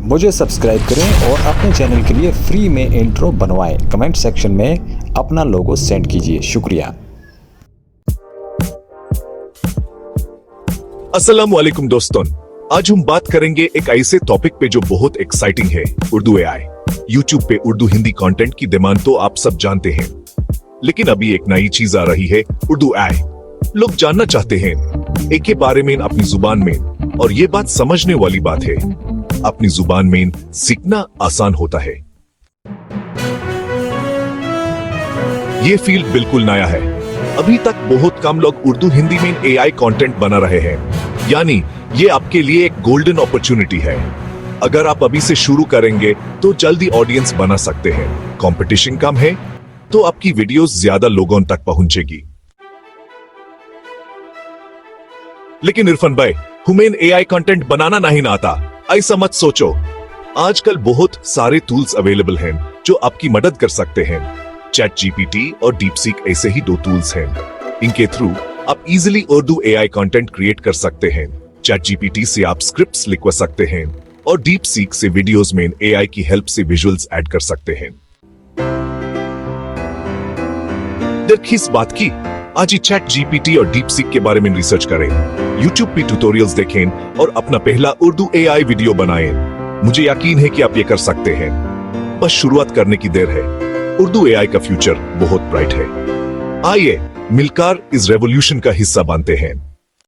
मुझे सब्सक्राइब करें और अपने चैनल के लिए फ्री में इंट्रो बनवाएं। कमेंट सेक्शन में अपना लोगो सेंड कीजिए। शुक्रिया। अस्सलाम वालेकुम दोस्तों, आज हम बात करेंगे एक ऐसे टॉपिक पे जो बहुत एक्साइटिंग है, उर्दू एआई। यूट्यूब पे उर्दू हिंदी कंटेंट की डिमांड तो आप सब जानते हैं, लेकिन अभी एक नई चीज आ रही है, उर्दू एआई। लोग जानना चाहते हैं एक के बारे में अपनी जुबान में, और ये बात समझने वाली बात है, अपनी जुबान में सीखना आसान होता है। ये फील्ड बिल्कुल नया है। अभी तक बहुत कम लोग उर्दू हिंदी में एआई कंटेंट बना रहे हैं, यानी ये आपके लिए एक गोल्डन अपॉर्चुनिटी है। अगर आप अभी से शुरू करेंगे तो जल्दी ऑडियंस बना सकते हैं। कंपटीशन कम है तो आपकी वीडियोस ज्यादा लोगों तक पहुंचेगी। लेकिन इरफान भाई, हमें एआई कंटेंट बनाना नहीं आता, ऐसा मत सोचो। आजकल बहुत सारे टूल्स अवेलेबल हैं जो आपकी मदद कर सकते हैं। चैट जीपीटी और डीपसीक ऐसे ही दो टूल्स हैं। इनके थ्रू आप easily Urdu AI content create कर सकते हैं। चैट जीपीटी से आप स्क्रिप्ट्स लिखवा सकते हैं और डीपसीक से वीडियोस में एआई की हेल्प से विजुअल्स ऐड कर सकते हैं। देर किस बात की, आज ही चैट जीपीटी और डीपसीक के बारे में रिसर्च करें, यूट्यूब पे ट्यूटोरियल्स देखें और अपना पहला उर्दू एआई वीडियो बनाएं। मुझे यकीन है कि आप ये कर सकते हैं। बस शुरुआत करने की देर है। उर्दू एआई का फ्यूचर बहुत ब्राइट है। आइए मिलकर इस रेवोल्यूशन का हिस्सा बनते हैं।